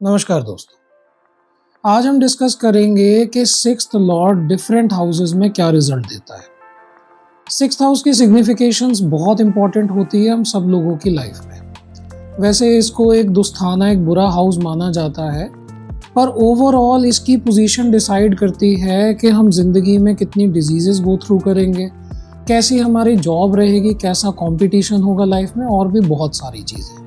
नमस्कार दोस्तों। आज हम डिस्कस करेंगे कि सिक्स्थ लॉर्ड डिफरेंट हाउसेस में क्या रिजल्ट देता है। सिक्स्थ हाउस की सिग्निफिकेशंस बहुत इंपॉर्टेंट होती है हम सब लोगों की लाइफ में। वैसे इसको एक दुस्ताना, एक बुरा हाउस माना जाता है, पर ओवरऑल इसकी पोजीशन डिसाइड करती है कि हम जिंदगी में कितनी डिजीजेस गो थ्रू करेंगे, कैसी हमारी जॉब रहेगी, कैसा कंपटीशन होगा लाइफ में, और भी बहुत सारी चीज़ें।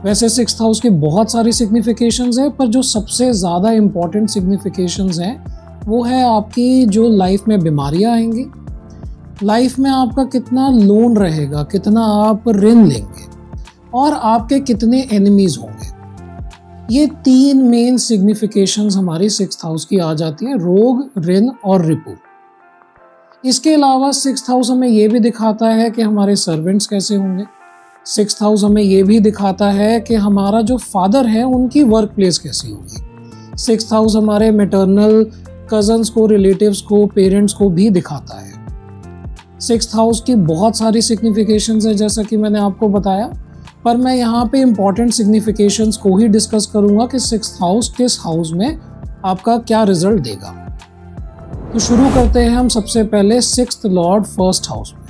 वैसे सिक्स्थ हाउस की बहुत सारी सिग्निफिकेशंस है, पर जो सबसे ज़्यादा इम्पॉर्टेंट सिग्निफिकेशंस हैं वो है आपकी जो लाइफ में बीमारियां आएंगी, लाइफ में आपका कितना लोन रहेगा, कितना आप ऋण लेंगे, और आपके कितने एनिमीज होंगे। ये तीन मेन सिग्निफिकेशंस हमारी सिक्स्थ हाउस की आ जाती हैं, रोग, ऋण और रिपु। इसके अलावा सिक्स्थ हाउस हमें ये भी दिखाता है कि हमारे सर्वेंट्स कैसे होंगे। सिक्स्थ हाउस हमें ये भी दिखाता है कि हमारा जो फादर है उनकी वर्क प्लेस कैसी होगी। सिक्स्थ हाउस हमारे मैटरनल कजन्स को, रिलेटिव्स को, पेरेंट्स को भी दिखाता है। सिक्स्थ हाउस की बहुत सारी सिग्निफिकेशंस है जैसा कि मैंने आपको बताया, पर मैं यहाँ पे इम्पॉर्टेंट सिग्निफिकेशंस को ही डिस्कस करूँगा कि सिक्स्थ हाउस किस हाउस में आपका क्या रिजल्ट देगा। तो शुरू करते हैं हम सबसे पहले सिक्स्थ लॉर्ड फर्स्ट हाउस में।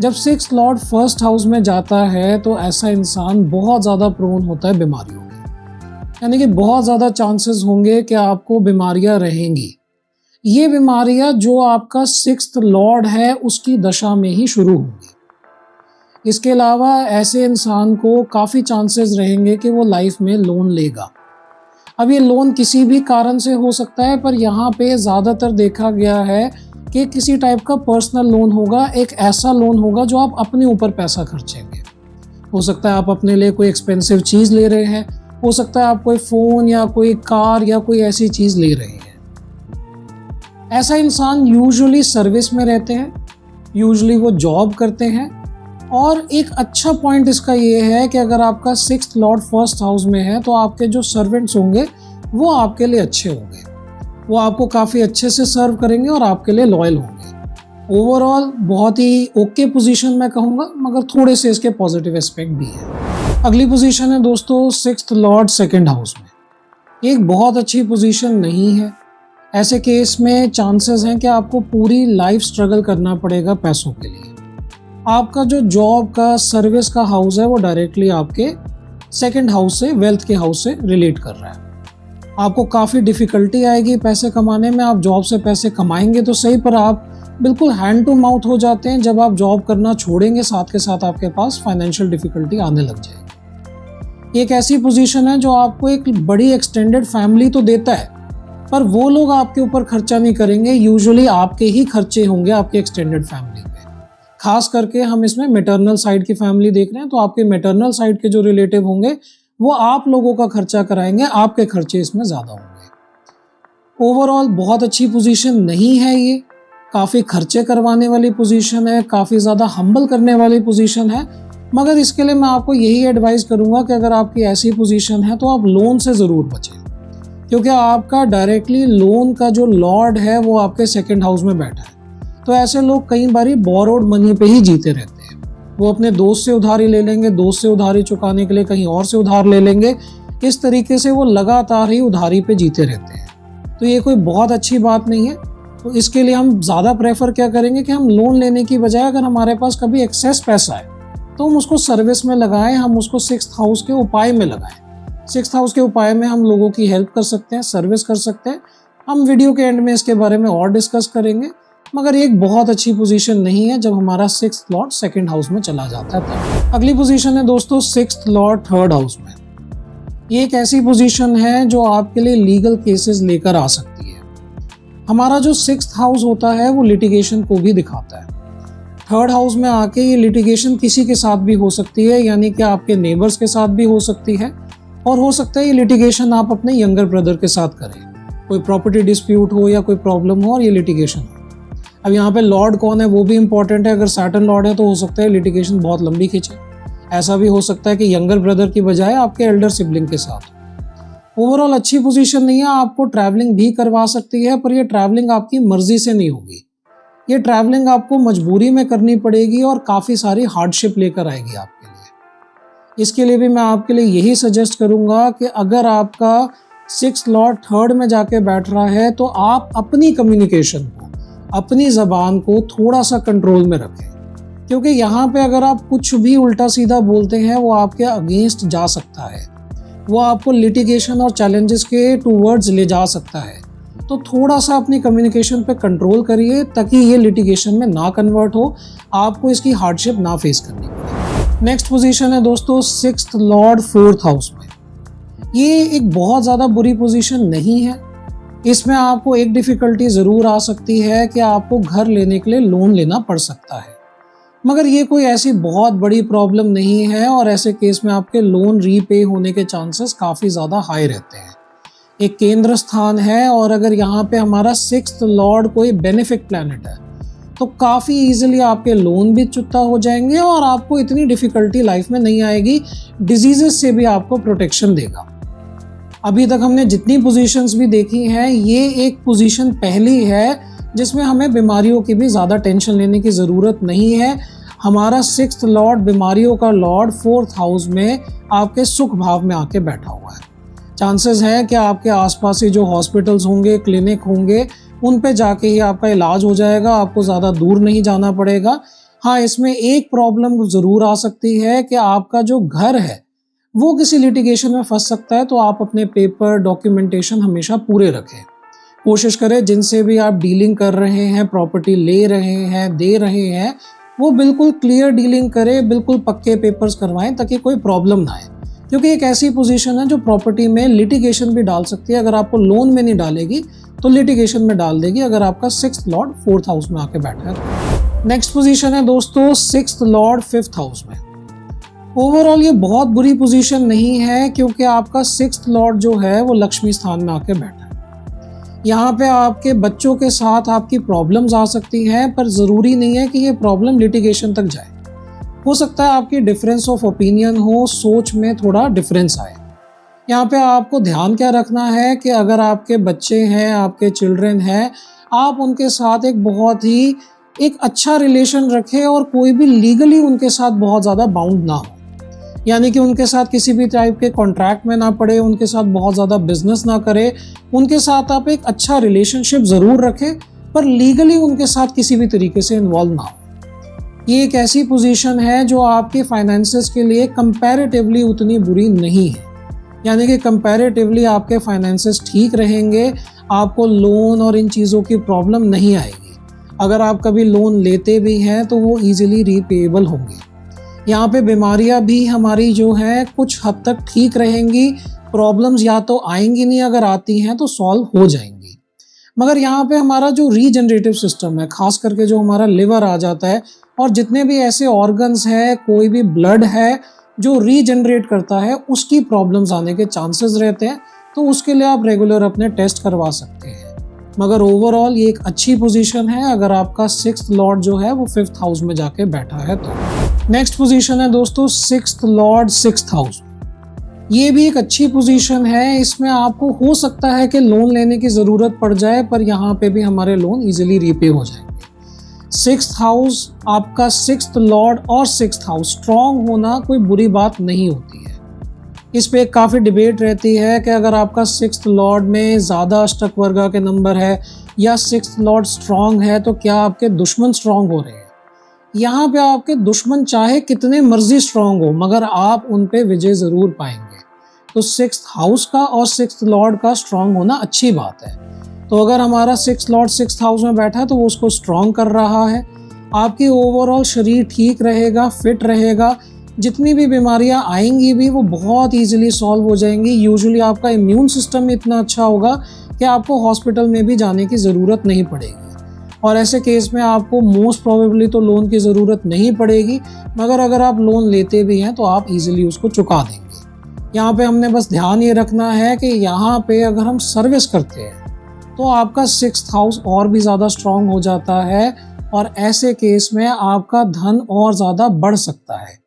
जब सिक्स्थ लॉर्ड फर्स्ट हाउस में जाता है तो ऐसा इंसान बहुत ज़्यादा प्रोन होता है बीमारियों के, यानी कि बहुत ज़्यादा चांसेस होंगे कि आपको बीमारियां रहेंगी। ये बीमारियां जो आपका सिक्स्थ लॉर्ड है उसकी दशा में ही शुरू होंगी। इसके अलावा ऐसे इंसान को काफ़ी चांसेस रहेंगे कि वो लाइफ में लोन लेगा। अब ये लोन किसी भी कारण से हो सकता है, पर यहाँ पे ज़्यादातर देखा गया है कि किसी टाइप का पर्सनल लोन होगा, एक ऐसा लोन होगा जो आप अपने ऊपर पैसा खर्चेंगे। हो सकता है आप अपने लिए कोई एक्सपेंसिव चीज़ ले रहे हैं, हो सकता है आप कोई फ़ोन या कोई कार या कोई ऐसी चीज़ ले रहे हैं। ऐसा इंसान यूजुअली सर्विस में रहते हैं, यूजुअली वो जॉब करते हैं, और एक अच्छा पॉइंट इसका ये है कि अगर आपका सिक्स्थ लॉर्ड फर्स्ट हाउस में है तो आपके जो सर्वेंट्स होंगे वो आपके लिए अच्छे होंगे, वो आपको काफ़ी अच्छे से सर्व करेंगे और आपके लिए लॉयल होंगे। ओवरऑल बहुत ही ओके पोजीशन मैं कहूँगा, मगर थोड़े से इसके पॉजिटिव एस्पेक्ट भी है। अगली पोजीशन है दोस्तों सिक्स्थ लॉर्ड सेकंड हाउस में। ये एक बहुत अच्छी पोजीशन नहीं है। ऐसे केस में चांसेस हैं कि आपको पूरी लाइफ स्ट्रगल करना पड़ेगा पैसों के लिए। आपका जो जॉब का, सर्विस का हाउस है वो डायरेक्टली आपके सेकंड हाउस से, वेल्थ के हाउस से रिलेट कर रहा है। आपको काफ़ी डिफ़िकल्टी आएगी पैसे कमाने में। आप जॉब से पैसे कमाएंगे तो सही, पर आप बिल्कुल हैंड टू माउथ हो जाते हैं जब आप जॉब करना छोड़ेंगे, साथ के साथ आपके पास फाइनेंशियल डिफ़िकल्टी आने लग जाएगी। एक ऐसी पोजीशन है जो आपको एक बड़ी एक्सटेंडेड फैमिली तो देता है, पर वो लोग आपके ऊपर खर्चा नहीं करेंगे। यूजुअली आपके ही खर्चे होंगे आपके एक्सटेंडेड फैमिली पे। खास करके हम इसमें मैटरनल साइड की फैमिली देख रहे हैं, तो आपके मैटरनल साइड के जो रिलेटिव होंगे वो आप लोगों का खर्चा कराएंगे, आपके खर्चे इसमें ज़्यादा होंगे। ओवरऑल बहुत अच्छी पोजीशन नहीं है ये, काफ़ी खर्चे करवाने वाली पोजीशन है, काफ़ी ज़्यादा हम्बल करने वाली पोजीशन है। मगर इसके लिए मैं आपको यही एडवाइस करूँगा कि अगर आपकी ऐसी पोजीशन है तो आप लोन से ज़रूर बचें, क्योंकि आपका डायरेक्टली लोन का जो लॉर्ड है वो आपके सेकेंड हाउस में बैठा है। तो ऐसे लोग कई बारी बोरोड मनी पे ही जीते रहते हैं। वो अपने दोस्त से उधारी ले लेंगे, दोस्त से उधारी चुकाने के लिए कहीं और से उधार ले लेंगे। इस तरीके से वो लगातार ही उधारी पे जीते रहते हैं। तो ये कोई बहुत अच्छी बात नहीं है। तो इसके लिए हम ज़्यादा प्रेफर क्या करेंगे कि हम लोन लेने की बजाय अगर हमारे पास कभी एक्सेस पैसा है तो हम उसको सर्विस में लगाएं, हम उसको सिक्स्थ हाउस के उपाय में लगाएं। सिक्स्थ हाउस के उपाय में हम लोगों की हेल्प कर सकते हैं, सर्विस कर सकते हैं। हम वीडियो के एंड में इसके बारे में और डिस्कस करेंगे, मगर ये एक बहुत अच्छी पोजीशन नहीं है जब हमारा सिक्स्थ लॉर्ड सेकंड हाउस में चला जाता है तब। अगली पोजीशन है दोस्तों सिक्स्थ लॉर्ड थर्ड हाउस में। ये एक ऐसी पोजीशन है जो आपके लिए लीगल केसेस लेकर आ सकती है। हमारा जो सिक्स्थ हाउस होता है वो लिटिगेशन को भी दिखाता है। थर्ड हाउस में आके ये लिटिगेशन किसी के साथ भी हो सकती है, यानी कि आपके नेबर्स के साथ भी हो सकती है, और हो सकता है ये लिटिगेशन आप अपने यंगर ब्रदर के साथ करें। कोई प्रॉपर्टी डिस्प्यूट हो या कोई प्रॉब्लम हो और ये लिटिगेशन हो। अब यहाँ पे लॉर्ड कौन है वो भी इंपॉर्टेंट है। अगर सैटर्न लॉर्ड है तो हो सकता है लिटिगेशन बहुत लंबी खींचे। ऐसा भी हो सकता है कि यंगर ब्रदर की बजाय आपके एल्डर सिबलिंग के साथ। ओवरऑल अच्छी पोजीशन नहीं है। आपको ट्रैवलिंग भी करवा सकती है, पर ये ट्रैवलिंग आपकी मर्जी से नहीं होगी। ये ट्रैवलिंग आपको मजबूरी में करनी पड़ेगी और काफ़ी सारी हार्डशिप लेकर आएगी आपके लिए। इसके लिए भी मैं आपके लिए यही सजेस्ट करूँगा कि अगर आपका 6th लॉर्ड 3rd में जाके बैठ रहा है तो आप अपनी कम्युनिकेशन को, अपनी ज़बान को थोड़ा सा कंट्रोल में रखें, क्योंकि यहाँ पे अगर आप कुछ भी उल्टा सीधा बोलते हैं वो आपके अगेंस्ट जा सकता है, वो आपको लिटिगेशन और चैलेंजेस के टूवर्ड्स ले जा सकता है। तो थोड़ा सा अपनी कम्युनिकेशन पे कंट्रोल करिए ताकि ये लिटिगेशन में ना कन्वर्ट हो, आपको इसकी हार्डशिप ना फेस करनी पड़े। नेक्स्ट पोजीशन है दोस्तों 6th लॉर्ड 4th हाउस में। ये एक बहुत ज़्यादा बुरी पोजीशन नहीं है। इसमें आपको एक डिफ़िकल्टी ज़रूर आ सकती है कि आपको घर लेने के लिए लोन लेना पड़ सकता है, मगर ये कोई ऐसी बहुत बड़ी प्रॉब्लम नहीं है और ऐसे केस में आपके लोन रीपे होने के चांसेस काफ़ी ज़्यादा हाई रहते हैं। एक केंद्र स्थान है और अगर यहाँ पे हमारा 6th लॉर्ड कोई बेनिफिक प्लैनेट है तो काफ़ी इजीली आपके लोन भी चुकता हो जाएंगे और आपको इतनी डिफ़िकल्टी लाइफ में नहीं आएगी। डिजीज़ेस से भी आपको प्रोटेक्शन देगा। अभी तक हमने जितनी पोजीशंस भी देखी हैं, ये एक पोजीशन पहली है जिसमें हमें बीमारियों की भी ज़्यादा टेंशन लेने की ज़रूरत नहीं है। हमारा 6th लॉर्ड बीमारियों का लॉर्ड 4th हाउस में आपके सुख भाव में आके बैठा हुआ है। चांसेस हैं कि आपके आसपास ही जो हॉस्पिटल्स होंगे, क्लिनिक होंगे, उन पे जाके ही आपका इलाज हो जाएगा, आपको ज़्यादा दूर नहीं जाना पड़ेगा। हाँ, इसमें एक प्रॉब्लम ज़रूर आ सकती है कि आपका जो घर है वो किसी लिटिगेशन में फंस सकता है, तो आप अपने पेपर डॉक्यूमेंटेशन हमेशा पूरे रखें। कोशिश करें जिनसे भी आप डीलिंग कर रहे हैं, प्रॉपर्टी ले रहे हैं, दे रहे हैं, वो बिल्कुल क्लियर डीलिंग करें, बिल्कुल पक्के पेपर्स करवाएं ताकि कोई प्रॉब्लम ना आए, क्योंकि एक ऐसी पोजीशन है जो प्रॉपर्टी में लिटिगेशन भी डाल सकती है। अगर आपको लोन में नहीं डालेगी तो लिटिगेशन में डाल देगी, अगर आपका 6th लॉर्ड 4th हाउस में आके बैठा है। नेक्स्ट पोजीशन है दोस्तों 6th लॉर्ड 5th हाउस में। ओवरऑल ये बहुत बुरी पोजीशन नहीं है, क्योंकि आपका 6th लॉर्ड जो है वो लक्ष्मी स्थान में आके बैठा है। यहाँ पे आपके बच्चों के साथ आपकी प्रॉब्लम्स आ सकती हैं, पर ज़रूरी नहीं है कि ये प्रॉब्लम लिटिगेशन तक जाए। हो सकता है आपकी डिफरेंस ऑफ ओपिनियन हो, सोच में थोड़ा डिफरेंस आए। यहाँ पे आपको ध्यान क्या रखना है कि अगर आपके बच्चे हैं, आपके चिल्ड्रन हैं, आप उनके साथ एक अच्छा रिलेशन रखें और कोई भी लीगली उनके साथ बहुत ज़्यादा बाउंड ना हो, यानी कि उनके साथ किसी भी टाइप के कॉन्ट्रैक्ट में ना पड़े, उनके साथ बहुत ज़्यादा बिजनेस ना करें। उनके साथ आप एक अच्छा रिलेशनशिप ज़रूर रखें, पर लीगली उनके साथ किसी भी तरीके से इन्वॉल्व ना हो। ये एक ऐसी पोजीशन है जो आपके फाइनेंसेस के लिए कंपैरेटिवली उतनी बुरी नहीं है, यानी कि कंपैरेटिवली आपके फाइनेंसेस ठीक रहेंगे, आपको लोन और इन चीज़ों की प्रॉब्लम नहीं आएगी। अगर आप कभी लोन लेते भी हैं तो वो ईजिली रीपेएबल होंगे। यहाँ पे बीमारियाँ भी हमारी जो है कुछ हद तक ठीक रहेंगी, प्रॉब्लम्स या तो आएंगी नहीं, अगर आती हैं तो सॉल्व हो जाएंगी। मगर यहाँ पे हमारा जो रीजनरेटिव सिस्टम है, खास करके जो हमारा लिवर आ जाता है और जितने भी ऐसे ऑर्गन्स हैं, कोई भी ब्लड है जो रीजनरेट करता है, उसकी प्रॉब्लम्स आने के चांसेस रहते हैं। तो उसके लिए आप रेगुलर अपने टेस्ट करवा सकते हैं। मगर ओवरऑल ये एक अच्छी पोजीशन है अगर आपका 6th लॉर्ड जो है वो 5th हाउस में जाके बैठा है तो। नेक्स्ट पोजीशन है दोस्तों 6th लॉर्ड 6th हाउस। ये भी एक अच्छी पोजीशन है। इसमें आपको हो सकता है कि लोन लेने की ज़रूरत पड़ जाए, पर यहाँ पे भी हमारे लोन इजीली रीपे हो जाएंगे। 6th हाउस आपका 6th लॉर्ड और 6th हाउस स्ट्रॉन्ग होना कोई बुरी बात नहीं होती है। इस पे काफ़ी डिबेट रहती है कि अगर आपका 6th लॉर्ड में ज़्यादा अष्टक वर्गा के नंबर है या 6th लॉर्ड स्ट्रॉन्ग है तो क्या आपके दुश्मन स्ट्रॉन्ग हो रहे हैं। यहाँ पे आपके दुश्मन चाहे कितने मर्जी स्ट्रॉन्ग हो, मगर आप उन पे विजय ज़रूर पाएंगे। तो 6th हाउस का और 6th लॉर्ड का स्ट्रॉन्ग होना अच्छी बात है। तो अगर हमारा 6th लॉर्ड 6th हाउस में बैठा है तो वो उसको स्ट्रॉन्ग कर रहा है। आपकी ओवरऑल शरीर ठीक रहेगा, फिट रहेगा, जितनी भी बीमारियां आएंगी भी वो बहुत इजीली सॉल्व हो जाएंगी। यूजुअली आपका इम्यून सिस्टम इतना अच्छा होगा कि आपको हॉस्पिटल में भी जाने की ज़रूरत नहीं पड़ेगी, और ऐसे केस में आपको मोस्ट प्रोबेबली तो लोन की ज़रूरत नहीं पड़ेगी, मगर अगर आप लोन लेते भी हैं तो आप इजीली उसको चुका देंगे। यहाँ पे हमने बस ध्यान ये रखना है कि यहाँ पे अगर हम सर्विस करते हैं तो आपका 6th हाउस और भी ज़्यादा स्ट्रॉन्ग हो जाता है, और ऐसे केस में आपका धन और ज़्यादा बढ़ सकता है।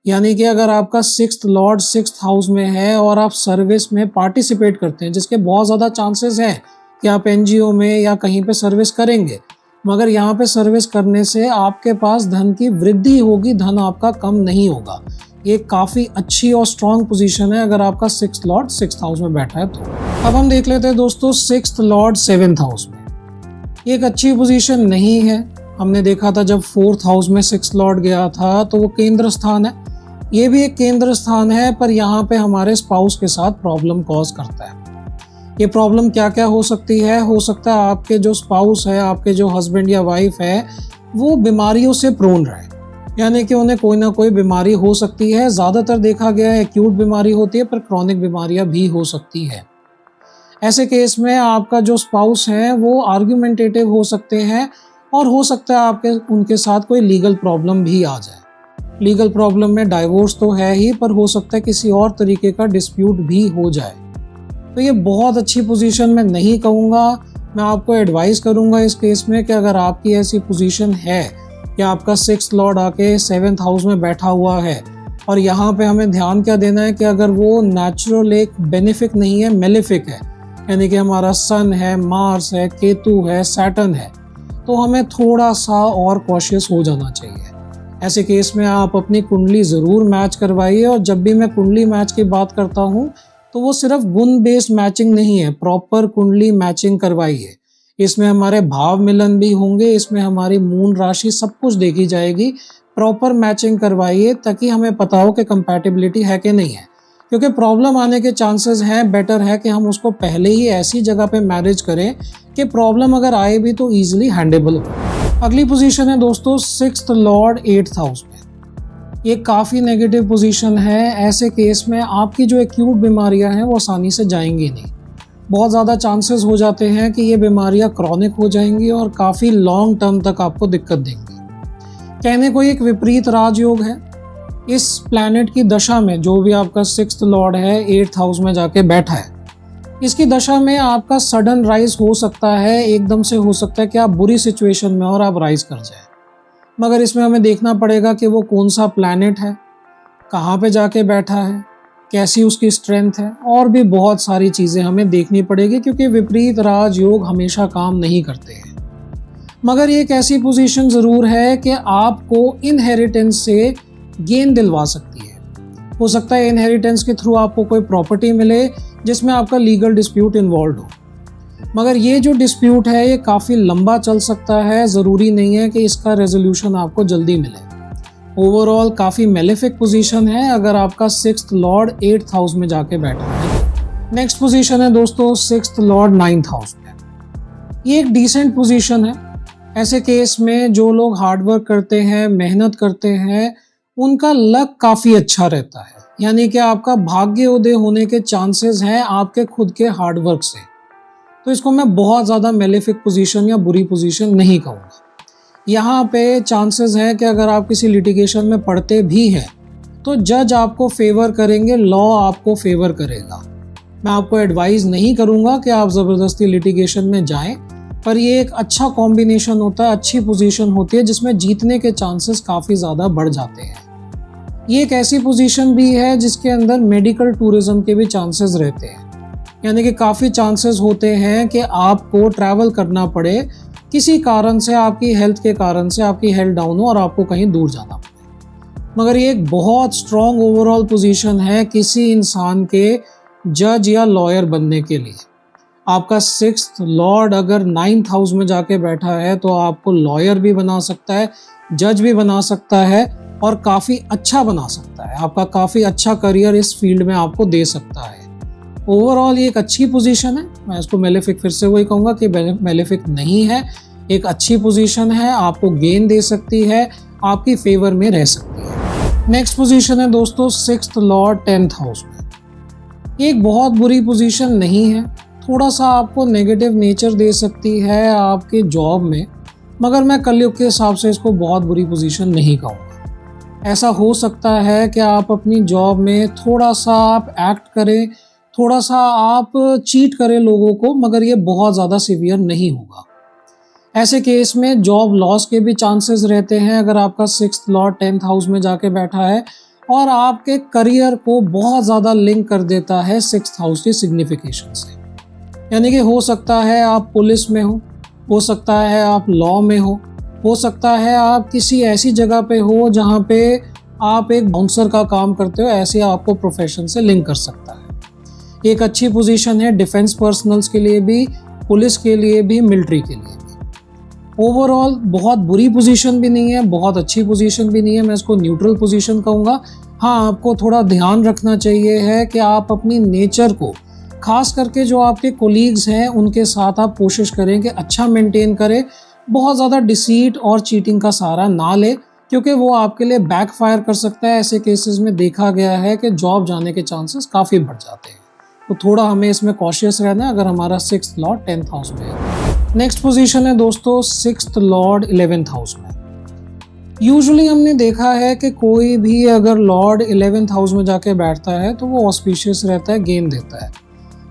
यानी कि अगर आपका 6th लॉर्ड 6th हाउस में है और आप सर्विस में पार्टिसिपेट करते हैं, जिसके बहुत ज़्यादा चांसेस हैं कि आप एनजीओ में या कहीं पे सर्विस करेंगे, मगर यहाँ पे सर्विस करने से आपके पास धन की वृद्धि होगी, धन आपका कम नहीं होगा, ये काफ़ी अच्छी और स्ट्रॉन्ग पोजीशन है अगर आपका सिक्स्थ लॉर्ड सिक्स्थ हाउस में बैठा है तो। अब हम देख लेते हैं दोस्तों सिक्स्थ लॉर्ड सेवेंथ हाउस में। ये एक अच्छी पोजीशन नहीं है। हमने देखा था जब फोर्थ हाउस में सिक्स्थ लॉर्ड गया था तो वो केंद्र स्थान है, ये भी एक केंद्र स्थान है, पर यहाँ पे हमारे स्पाउस के साथ प्रॉब्लम कॉज करता है। ये प्रॉब्लम क्या क्या हो सकती है? हो सकता है आपके जो स्पाउस है, आपके जो हस्बैंड या वाइफ है, वो बीमारियों से प्रोन रहे, यानी कि उन्हें कोई ना कोई बीमारी हो सकती है। ज़्यादातर देखा गया है एक्यूट बीमारी होती है, पर क्रॉनिक बीमारियां भी हो सकती है। ऐसे केस में आपका जो स्पाउस है वो आर्ग्यूमेंटेटिव हो सकते हैं और हो सकता है आपके उनके साथ कोई लीगल प्रॉब्लम भी आ जाए। लीगल प्रॉब्लम में डाइवोर्स तो है ही, पर हो सकता है किसी और तरीके का डिस्प्यूट भी हो जाए। तो ये बहुत अच्छी पोजीशन मैं नहीं कहूँगा। मैं आपको एडवाइस करूँगा इस केस में कि अगर आपकी ऐसी पोजीशन है कि आपका सिक्स्थ लॉर्ड आके सेवेंथ हाउस में बैठा हुआ है, और यहाँ पे हमें ध्यान क्या देना है कि अगर वो नेचुरल एक बेनिफिक नहीं है, मेलेफिक है, यानी कि हमारा सन है, मार्स है, केतु है, सैटर्न है, तो हमें थोड़ा सा और कॉशियस हो जाना चाहिए। ऐसे केस में आप अपनी कुंडली ज़रूर मैच करवाइए, और जब भी मैं कुंडली मैच की बात करता हूँ तो वो सिर्फ गुण बेस्ड मैचिंग नहीं है, प्रॉपर कुंडली मैचिंग करवाइए। इसमें हमारे भाव मिलन भी होंगे, इसमें हमारी मून राशि सब कुछ देखी जाएगी। प्रॉपर मैचिंग करवाइए ताकि हमें पता हो कि कंपैटिबिलिटी है कि नहीं है, क्योंकि प्रॉब्लम आने के चांसेस हैं। बेटर है कि हम उसको पहले ही ऐसी जगह पे मैनेज करें कि प्रॉब्लम अगर आए भी तो ईजिली हैंडेबल हो। अगली पोजीशन है दोस्तों सिक्स्थ लॉर्ड एट्थ हाउस में। ये काफ़ी नेगेटिव पोजीशन है। ऐसे केस में आपकी जो एक्यूट बीमारियां हैं वो आसानी से जाएंगी नहीं। बहुत ज़्यादा चांसेस हो जाते हैं कि ये बीमारियां क्रॉनिक हो जाएंगी और काफ़ी लॉन्ग टर्म तक आपको दिक्कत देंगी। कहने को एक विपरीत राजयोग है। इस प्लैनेट की दशा में जो भी आपका सिक्स्थ लॉर्ड है एट्थ हाउस में जाके बैठा है, इसकी दशा में आपका सडन राइज हो सकता है, एकदम से हो सकता है कि आप बुरी सिचुएशन में और आप राइज कर जाए। मगर इसमें हमें देखना पड़ेगा कि वो कौन सा प्लैनेट है, कहाँ पे जाके बैठा है, कैसी उसकी स्ट्रेंथ है, और भी बहुत सारी चीज़ें हमें देखनी पड़ेगी, क्योंकि विपरीत राजयोग हमेशा काम नहीं करते हैं। मगर ये एक ऐसी पोजीशन ज़रूर है कि आपको इनहेरिटेंस से गेन दिलवा सकती है। हो सकता है इनहेरिटेंस के थ्रू आपको कोई प्रॉपर्टी मिले जिसमें आपका लीगल डिस्प्यूट इन्वॉल्व हो, मगर ये जो डिस्प्यूट है ये काफ़ी लंबा चल सकता है। ज़रूरी नहीं है कि इसका रेजोल्यूशन आपको जल्दी मिले। ओवरऑल काफ़ी मेलेफिक पोजीशन है अगर आपका सिक्स्थ लॉर्ड एट्थ हाउस में जाके बैठा है। नेक्स्ट पोजीशन है दोस्तों सिक्स्थ लॉर्ड नाइन्थ हाउस में। ये एक डिसेंट पोजीशन है। ऐसे केस में जो लोग हार्डवर्क करते हैं, मेहनत करते हैं, उनका लक काफ़ी अच्छा रहता है, यानी कि आपका भाग्योदय होने के चांसेस हैं आपके खुद के हार्डवर्क से। तो इसको मैं बहुत ज़्यादा मेलेफिक पोजीशन या बुरी पोजीशन नहीं कहूँगा। यहाँ पे चांसेस है कि अगर आप किसी लिटिगेशन में पढ़ते भी हैं तो जज आपको फेवर करेंगे, लॉ आपको फेवर करेगा। मैं आपको एडवाइस नहीं करूँगा कि आप ज़बरदस्ती लिटिगेशन में जाएं, पर ये एक अच्छा कॉम्बिनेशन होता है, अच्छी पोजीशन होती है जिसमें जीतने के चांसेस काफ़ी ज़्यादा बढ़ जाते हैं। ये एक ऐसी पोजीशन भी है जिसके अंदर मेडिकल टूरिज्म के भी चांसेस रहते हैं, यानी कि काफ़ी चांसेस होते हैं कि आपको ट्रैवल करना पड़े किसी कारण से, आपकी हेल्थ के कारण से आपकी हेल्थ डाउन हो और आपको कहीं दूर जाना पड़े। मगर ये एक बहुत स्ट्रॉन्ग ओवरऑल पोजीशन है किसी इंसान के जज या लॉयर बनने के लिए। आपका सिक्स्थ लॉर्ड अगर नाइन्थ हाउस में जाके बैठा है तो आपको लॉयर भी बना सकता है, जज भी बना सकता है और काफ़ी अच्छा बना सकता है। आपका काफ़ी अच्छा करियर इस फील्ड में आपको दे सकता है। ओवरऑल ये एक अच्छी पोजीशन है। मैं इसको मेलेफिक फिर से वही कहूँगा कि मेलेफिक नहीं है, एक अच्छी पोजीशन है, आपको गेन दे सकती है, आपकी फेवर में रह सकती है। नेक्स्ट पोजीशन है दोस्तों सिक्स्थ लॉर्ड टेंथ हाउस में। एक बहुत बुरी पोजीशन नहीं है, थोड़ा सा आपको नेगेटिव नेचर दे सकती है आपके जॉब में, मगर मैं कलयुग के हिसाब से इसको बहुत बुरी पोजीशन नहीं कहूँगा। ऐसा हो सकता है कि आप अपनी जॉब में थोड़ा सा आप एक्ट करें, थोड़ा सा आप चीट करें लोगों को, मगर ये बहुत ज़्यादा सीवियर नहीं होगा। ऐसे केस में जॉब लॉस के भी चांसेस रहते हैं अगर आपका सिक्स्थ लॉर्ड टेंथ हाउस में जाके बैठा है, और आपके करियर को बहुत ज़्यादा लिंक कर देता है सिक्स्थ हाउस की सिग्निफिकेशन से। यानी कि हो सकता है आप पुलिस में हो सकता है आप लॉ में हो सकता है आप किसी ऐसी जगह पे हो जहाँ पे आप एक बाउंसर का काम करते हो, ऐसे आपको प्रोफेशन से लिंक कर सकता है। एक अच्छी पोजीशन है डिफेंस पर्सनल्स के लिए भी, पुलिस के लिए भी, मिलिट्री के लिए भी। ओवरऑल बहुत बुरी पोजीशन भी नहीं है, बहुत अच्छी पोजीशन भी नहीं है, मैं इसको न्यूट्रल पोजीशन कहूँगा। हाँ, आपको थोड़ा ध्यान रखना चाहिए है कि आप अपनी नेचर को, खास करके जो आपके कोलीग्स हैं उनके साथ आप कोशिश करें कि अच्छा मेंटेन करें। बहुत ज़्यादा डिसीट और चीटिंग का सहारा ना ले, क्योंकि वो आपके लिए बैकफायर कर सकता है। ऐसे केसेस में देखा गया है कि जॉब जाने के चांसेस काफ़ी बढ़ जाते हैं। तो थोड़ा हमें इसमें कॉशियस रहना है अगर हमारा 6th लॉर्ड 10th हाउस में है। नेक्स्ट पोजीशन है दोस्तों 6th लॉर्ड 11th हाउस में। यूजुअली हमने देखा है कि कोई भी अगर लॉर्ड 11th हाउस में जाके बैठता है तो वो ऑस्पिशियस रहता है, गेन देता है।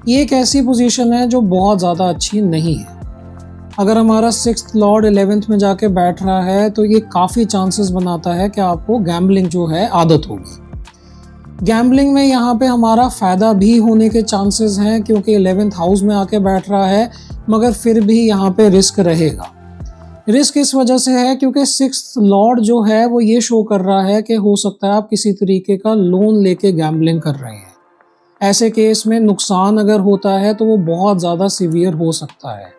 ये एक ऐसी पोजीशन है जो बहुत ज़्यादा अच्छी नहीं है। अगर हमारा 6th लॉर्ड 11th में जाके बैठ रहा है तो ये काफ़ी चांसेस बनाता है कि आपको गैम्बलिंग जो है आदत होगी। गैम्बलिंग में यहाँ पे हमारा फ़ायदा भी होने के चांसेस हैं, क्योंकि 11th हाउस में आके बैठ रहा है, मगर फिर भी यहाँ पे रिस्क रहेगा। रिस्क इस वजह से है क्योंकि 6th लॉर्ड जो है वो ये शो कर रहा है कि हो सकता है आप किसी तरीके का लोन लेके गैम्बलिंग कर रहे हैं। ऐसे केस में नुकसान अगर होता है तो वो बहुत ज़्यादा सीवियर हो सकता है।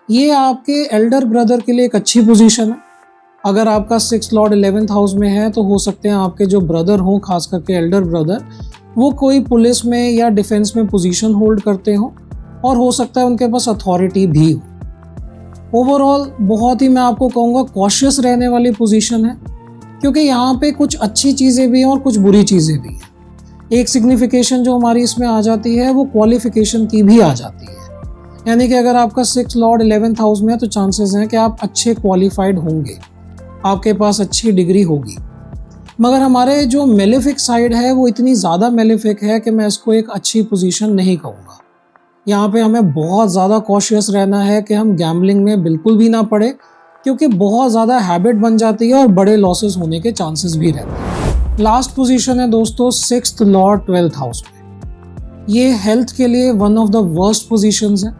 ये आपके एल्डर ब्रदर के लिए एक अच्छी पोजीशन है। अगर आपका 6th लॉर्ड 11th हाउस में है तो हो सकते हैं आपके जो ब्रदर हों, खास करके एल्डर ब्रदर, वो कोई पुलिस में या डिफेंस में पोजीशन होल्ड करते हों, और हो सकता है उनके पास अथॉरिटी भी हो। ओवरऑल बहुत ही मैं आपको कहूँगा कॉशियस रहने वाली पोजीशन है, क्योंकि यहाँ पे कुछ अच्छी चीज़ें भी हैं और कुछ बुरी चीज़ें भी हैं। एक सिग्निफिकेशन जो हमारी इसमें आ जाती है वो क्वालिफिकेशन की भी आ जाती है, यानी कि अगर आपका 6th लॉर्ड 11th हाउस में है तो चांसेस हैं कि आप अच्छे क्वालिफाइड होंगे, आपके पास अच्छी डिग्री होगी। मगर हमारे जो मेलेफिक साइड है वो इतनी ज़्यादा मेलेफिक है कि मैं इसको एक अच्छी पोजीशन नहीं कहूँगा। यहाँ पे हमें बहुत ज़्यादा कॉशियस रहना है कि हम गैम्बलिंग में बिल्कुल भी ना पड़े, क्योंकि बहुत ज़्यादा हैबिट बन जाती है और बड़े लॉसेस होने के चांसेस भी रहते हैं। लास्ट पोजीशन है दोस्तों 6th लॉर्ड 12th हाउस में। ये हेल्थ के लिए one of the worst positions है।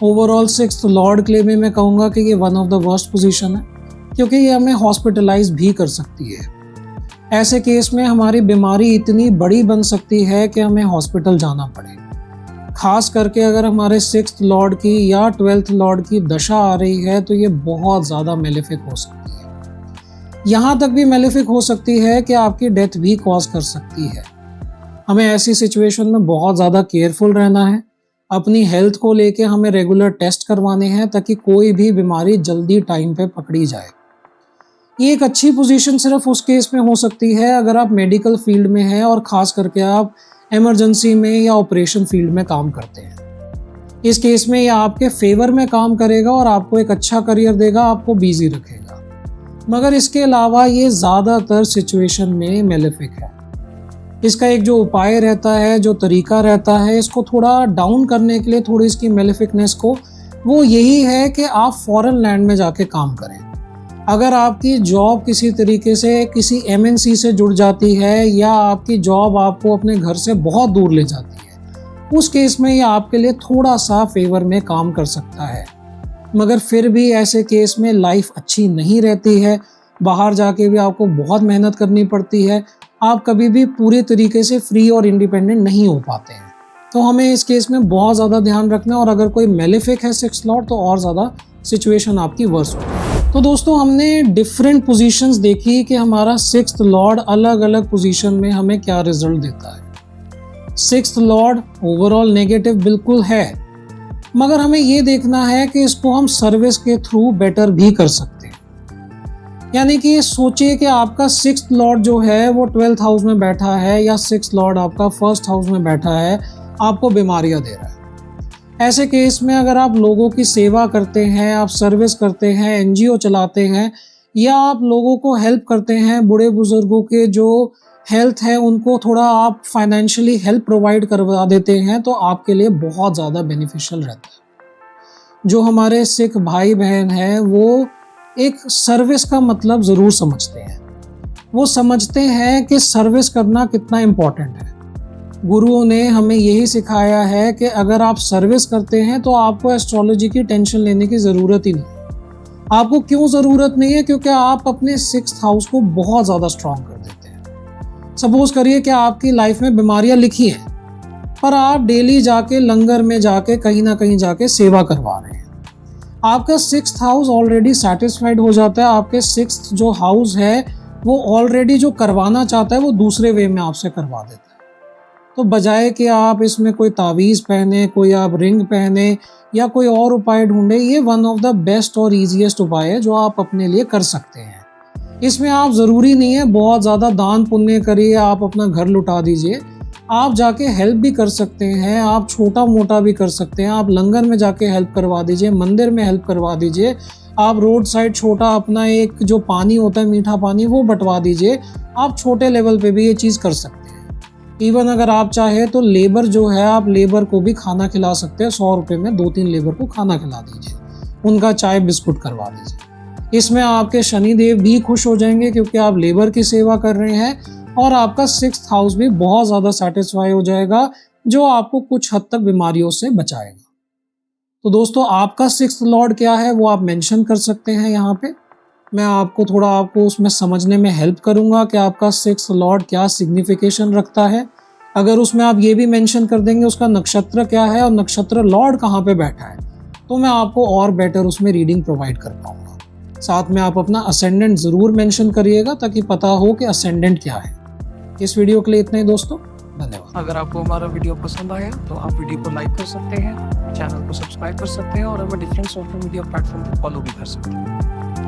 ओवरऑल 6th लॉर्ड के लिए भी मैं कहूँगा कि ये one of the worst position है, क्योंकि ये हमें हॉस्पिटलाइज भी कर सकती है। ऐसे केस में हमारी बीमारी इतनी बड़ी बन सकती है कि हमें हॉस्पिटल जाना पड़े। खास करके अगर हमारे 6th लॉर्ड की या 12th लॉर्ड की दशा आ रही है तो ये बहुत ज़्यादा मेलेफिक हो सकती है। यहाँ तक भी मेलेफिक हो सकती है कि आपकी डेथ भी कॉज कर सकती है। हमें ऐसी सिचुएशन में बहुत ज़्यादा केयरफुल रहना है। अपनी हेल्थ को लेके हमें रेगुलर टेस्ट करवाने हैं ताकि कोई भी बीमारी जल्दी टाइम पे पकड़ी जाए। ये एक अच्छी पोजीशन सिर्फ उस केस में हो सकती है अगर आप मेडिकल फील्ड में हैं और ख़ास करके आप इमरजेंसी में या ऑपरेशन फील्ड में काम करते हैं। इस केस में ये आपके फेवर में काम करेगा और आपको एक अच्छा करियर देगा, आपको बिजी रखेगा। मगर इसके अलावा ये ज़्यादातर सिचुएशन में मेलेफिक है। इसका एक जो उपाय रहता है, जो तरीका रहता है इसको थोड़ा डाउन करने के लिए, थोड़ी इसकी मेलेफिकनेस को, वो यही है कि आप फॉरेन लैंड में जाके काम करें। अगर आपकी जॉब किसी तरीके से किसी MNC से जुड़ जाती है या आपकी जॉब आपको अपने घर से बहुत दूर ले जाती है, उस केस में ये आपके लिए थोड़ा सा फेवर में काम कर सकता है। मगर फिर भी ऐसे केस में लाइफ अच्छी नहीं रहती है। बाहर जाके भी आपको बहुत मेहनत करनी पड़ती है। आप कभी भी पूरे तरीके से फ्री और इंडिपेंडेंट नहीं हो पाते हैं। तो हमें इस केस में बहुत ज़्यादा ध्यान रखना है, और अगर कोई मेलेफिक है 6th लॉर्ड तो और ज़्यादा सिचुएशन आपकी वर्स होगी। तो दोस्तों हमने डिफरेंट पोजीशंस देखी कि हमारा 6th लॉर्ड अलग अलग पोजीशन में हमें क्या रिजल्ट देता है। 6th लॉर्ड ओवरऑल नेगेटिव बिल्कुल है, मगर हमें ये देखना है कि इसको हम सर्विस के थ्रू बेटर भी कर सकते हैं। यानी कि सोचिए कि आपका 6th लॉर्ड जो है वो 12th हाउस में बैठा है या 6th लॉर्ड आपका 1st हाउस में बैठा है, आपको बीमारियां दे रहा है। ऐसे केस में अगर आप लोगों की सेवा करते हैं, आप सर्विस करते हैं, NGO चलाते हैं, या आप लोगों को हेल्प करते हैं, बूढ़े बुजुर्गों के जो हेल्थ है उनको थोड़ा आप फाइनेंशियली हेल्प प्रोवाइड करवा देते हैं, तो आपके लिए बहुत ज़्यादा बेनिफिशियल रहता है। जो हमारे सिख भाई बहन हैं वो एक सर्विस का मतलब ज़रूर समझते हैं। वो समझते हैं कि सर्विस करना कितना इम्पोर्टेंट है। गुरुओं ने हमें यही सिखाया है कि अगर आप सर्विस करते हैं तो आपको एस्ट्रोलॉजी की टेंशन लेने की ज़रूरत ही नहीं। आपको क्यों ज़रूरत नहीं है? क्योंकि आप अपने 6th हाउस को बहुत ज़्यादा स्ट्रॉन्ग कर देते हैं। सपोज करिए कि आपकी लाइफ में बीमारियां लिखी हैं, पर आप डेली जाके लंगर में जाके कहीं ना कहीं जाके सेवा करवा रहे हैं। आपका 6th हाउस ऑलरेडी सेटिस्फाइड हो जाता है। आपके 6th जो हाउस है वो ऑलरेडी जो करवाना चाहता है वो दूसरे वे में आपसे करवा देता है। तो बजाय कि आप इसमें कोई तावीज़ पहने, कोई आप रिंग पहने या कोई और उपाय ढूंढे, ये वन ऑफ द बेस्ट और ईजीएस्ट उपाय है जो आप अपने लिए कर सकते हैं। इसमें आप ज़रूरी नहीं है बहुत ज़्यादा दान पुण्य करिए, आप अपना घर लुटा दीजिए। आप जाके हेल्प भी कर सकते हैं, आप छोटा मोटा भी कर सकते हैं। आप लंगर में जाके हेल्प करवा दीजिए, मंदिर में हेल्प करवा दीजिए, आप रोड साइड छोटा अपना एक जो पानी होता है मीठा पानी वो बंटवा दीजिए। आप छोटे लेवल पे भी ये चीज़ कर सकते हैं। इवन अगर आप चाहे तो लेबर जो है, आप लेबर को भी खाना खिला सकते हैं। 100 रुपये में 2-3 लेबर को खाना खिला दीजिए, उनका चाय बिस्कुट करवा दीजिए। इसमें आपके शनिदेव भी खुश हो जाएंगे क्योंकि आप लेबर की सेवा कर रहे हैं, और आपका 6th हाउस भी बहुत ज़्यादा सेटिस्फाई हो जाएगा, जो आपको कुछ हद तक बीमारियों से बचाएगा। तो दोस्तों, आपका 6th लॉर्ड क्या है वो आप मेंशन कर सकते हैं यहाँ पे। मैं आपको उसमें समझने में हेल्प करूँगा कि आपका 6th लॉर्ड क्या सिग्निफिकेशन रखता है। अगर उसमें आप ये भी मेंशन कर देंगे उसका नक्षत्र क्या है और नक्षत्र लॉर्ड कहाँ पे बैठा है, तो मैं आपको और बेटर उसमें रीडिंग प्रोवाइड कर पाऊँगा। साथ में आप अपना असेंडेंट ज़रूर मेंशन करिएगा ताकि पता हो कि असेंडेंट क्या है। इस वीडियो के लिए इतना ही दोस्तों, धन्यवाद। अगर आपको हमारा वीडियो पसंद आया तो आप वीडियो को लाइक कर सकते हैं, चैनल को सब्सक्राइब कर सकते हैं और हमें डिफरेंट सोशल मीडिया प्लेटफॉर्म पर फॉलो भी कर सकते हैं।